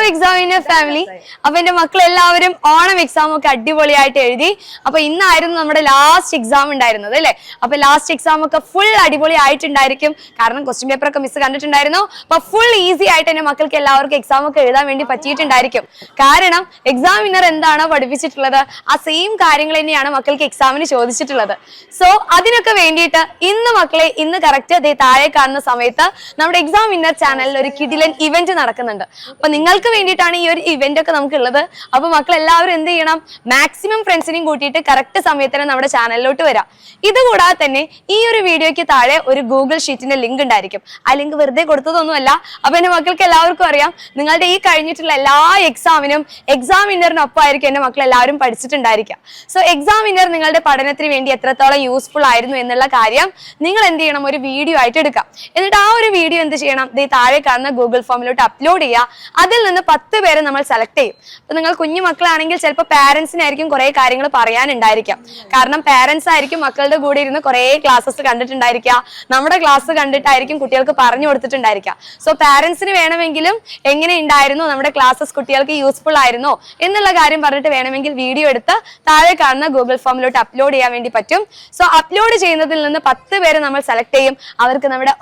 Examiner family. അപ്പൊ എന്റെ മക്കൾ എല്ലാവരും ഓണം എക്സാം ഒക്കെ അടിപൊളിയായിട്ട് എഴുതി. അപ്പൊ ഇന്നായിരുന്നു നമ്മുടെ ലാസ്റ്റ് എക്സാം ഉണ്ടായിരുന്നത് അല്ലെ. അപ്പൊ ലാസ്റ്റ് എക്സാം ഒക്കെ ഫുൾ അടിപൊളി ആയിട്ടുണ്ടായിരിക്കും. കാരണം ക്വസ്റ്റ്യൻ പേപ്പർ ഒക്കെ മിസ് കണ്ടിട്ടുണ്ടായിരുന്നു. അപ്പൊ ഫുൾ ഈസി ആയിട്ട് എന്റെ മക്കൾക്ക് എല്ലാവർക്കും എക്സാം ഒക്കെ എഴുതാൻ വേണ്ടി പറ്റിയിട്ടുണ്ടായിരിക്കും. കാരണം എക്സാമിനർ എന്താണോ പഠിപ്പിച്ചിട്ടുള്ളത് ആ സെയിം കാര്യങ്ങൾ തന്നെയാണ് മക്കൾക്ക് എക്സാമിന് ചോദിച്ചിട്ടുള്ളത്. സോ അതിനൊക്കെ വേണ്ടിയിട്ട് ഇന്ന് കറക്റ്റ് താഴെ കാണുന്ന സമയത്ത് നമ്മുടെ എക്സാം വിന്നർ ചാനലിൽ ഒരു കിടിലൻ ഇവന്റ് നടക്കുന്നുണ്ട്. അപ്പൊ നിങ്ങൾക്ക് വേണ്ടിയിട്ടാണ് ഈ ഒരു ഇവന്റ് ഒക്കെ നമുക്ക് ഉള്ളത്. അപ്പൊ മക്കൾ എല്ലാവരും എന്ത് ചെയ്യണം, മാക്സിമം ഫ്രണ്ട്സിനെയും കൂട്ടിയിട്ട് കറക്റ്റ് സമയത്തിന് നമ്മുടെ ചാനലിലോട്ട് വരാം. ഇതുകൂടാതെ തന്നെ ഈ ഒരു വീഡിയോയ്ക്ക് താഴെ ഒരു ഗൂഗിൾ ഷീറ്റിന്റെ ലിങ്ക് ഉണ്ടായിരിക്കും. ആ ലിങ്ക് വെറുതെ കൊടുത്തതൊന്നുമല്ല. അപ്പൊ എന്റെ മക്കൾക്ക് എല്ലാവർക്കും അറിയാം, നിങ്ങളുടെ ഈ കഴിഞ്ഞിട്ടുള്ള എല്ലാ എക്സാമിനും എക്സാം വിന്നറിനൊപ്പമായിരിക്കും എന്റെ മക്കൾ എല്ലാവരും പഠിച്ചിട്ടുണ്ടായിരിക്കാം. സോ എക്സാം വിന്നർ നിങ്ങളുടെ പഠനത്തിന് വേണ്ടി എത്രത്തോളം യൂസ്ഫുൾ ആയിരുന്നു എന്നുള്ള കാര്യം നിങ്ങൾ എന്ത് ചെയ്യണം, ഒരു വീഡിയോ ആയിട്ട് എടുക്കാം. എന്നിട്ട് ആ ഒരു വീഡിയോ എന്ത് ചെയ്യണം, താഴെ കാണുന്ന ഗൂഗിൾ ഫോമിലോട്ട് അപ്ലോഡ് ചെയ്യുക. അതിൽ നിന്ന് 10 പേരെ നമ്മൾ സെലക്ട് ചെയ്യും. അപ്പൊ നിങ്ങൾ കുഞ്ഞു മക്കളാണെങ്കിൽ ചിലപ്പോൾ പാരന്റ്സിനായിരിക്കും കുറെ കാര്യങ്ങൾ പറയാനുണ്ടായിരിക്കാം. കാരണം പാരന്റ്സ് ആയിരിക്കും മക്കളുടെ കൂടെ ഇരുന്ന് കുറെ ക്ലാസ്സസ് കണ്ടിട്ടുണ്ടായിരിക്കുക. നമ്മുടെ ക്ലാസ് കണ്ടിട്ടായിരിക്കും കുട്ടികൾക്ക് പറഞ്ഞു കൊടുത്തിട്ടുണ്ടായിരിക്കുക. സോ പാരന്റ്സിന് വേണമെങ്കിലും എങ്ങനെ ഉണ്ടായിരുന്നു നമ്മുടെ ക്ലാസ്സസ്, കുട്ടികൾക്ക് യൂസ്ഫുൾ ആയിരുന്നോ എന്നുള്ള കാര്യം പറഞ്ഞിട്ട് വേണമെങ്കിൽ വീഡിയോ എടുത്ത് താഴെ കാണുന്ന ഗൂഗിൾ ഫോമിലോട്ട് അപ്ലോഡ് ചെയ്യാൻ വേണ്ടി പറ്റും. സോ അപ്ലോഡ് ചെയ്യുന്നതിൽ നിന്ന് 10 പേരെ നമ്മൾ സെലക്ട് ചെയ്യും. അവർക്ക് നമ്മുടെ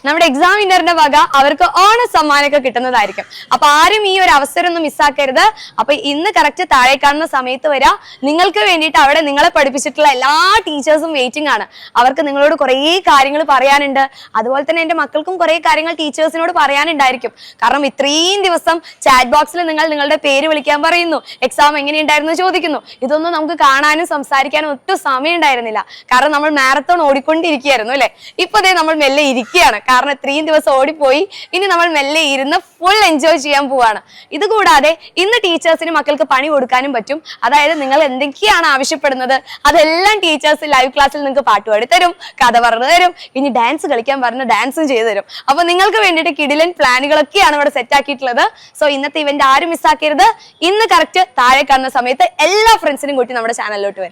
നമ്മുടെ എക്സാം വിന്നറിന്റെ വക അവർക്ക് ഓണ സമ്മാനമൊക്കെ കിട്ടുന്നതായിരിക്കും. അപ്പൊ ആരും ഈ ഒരു അവസരം ഒന്നും മിസ്സാക്കരുത്. അപ്പൊ ഇന്ന് കറക്റ്റ് താഴെ കാണുന്ന സമയത്ത് വരാം. നിങ്ങൾക്ക് വേണ്ടിയിട്ട് അവിടെ നിങ്ങളെ പഠിപ്പിച്ചിട്ടുള്ള എല്ലാ ടീച്ചേഴ്സും വെയിറ്റിംഗ് ആണ്. അവർക്ക് നിങ്ങളോട് കുറേ കാര്യങ്ങൾ പറയാനുണ്ട്. അതുപോലെ തന്നെ എന്റെ മക്കൾക്കും കുറെ കാര്യങ്ങൾ ടീച്ചേഴ്സിനോട് പറയാനുണ്ടായിരിക്കും. കാരണം ഇത്രയും ദിവസം ചാറ്റ് ബോക്സിൽ നിങ്ങളുടെ പേര് വിളിക്കാൻ പറയുന്നു, എക്സാം എങ്ങനെയുണ്ടായിരുന്നു ചോദിക്കുന്നു. ഇതൊന്നും നമുക്ക് കാണാനും സംസാരിക്കാനും ഒട്ടും സമയം ഉണ്ടായിരുന്നില്ല. കാരണം നമ്മൾ മാരത്തോൺ ഓടിക്കൊണ്ടിരിക്കുകയായിരുന്നു അല്ലെ. ഇപ്പൊ നമ്മൾ മെല്ലെ ഇരിക്കുകയാണ്. കാരണം ഇത്രയും ദിവസം ഓടിപ്പോയി. ഇനി നമ്മൾ മെല്ലെ ഇരുന്ന് ഫുൾ എൻജോയ് ചെയ്യാൻ പോവാണ്. ഇതുകൂടാതെ ഇന്ന് ടീച്ചേഴ്സിന് മക്കൾക്ക് പണി കൊടുക്കാനും പറ്റും. അതായത് നിങ്ങൾ എന്തൊക്കെയാണ് ആവശ്യപ്പെടുന്നത് അതെല്ലാം ടീച്ചേഴ്സ് ലൈവ് ക്ലാസ്സിൽ നിങ്ങൾക്ക് പാട്ട് പാടി തരും, കഥ പറഞ്ഞു തരും, ഇനി ഡാൻസ് കളിക്കാൻ പറഞ്ഞ ഡാൻസും ചെയ്തു തരും. അപ്പൊ നിങ്ങൾക്ക് വേണ്ടിയിട്ട് കിടിലൻ പ്ലാനുകളൊക്കെയാണ് ഇവിടെ സെറ്റ് ആക്കിയിട്ടുള്ളത്. സോ ഇന്നത്തെ ഇവന്റ് ആരും മിസ്സാക്കരുത്. ഇന്ന് കറക്റ്റ് താഴെ കാണുന്ന സമയത്ത് എല്ലാ ഫ്രണ്ട്സിനും കൂട്ടി നമ്മുടെ ചാനലിലോട്ട് വരാം.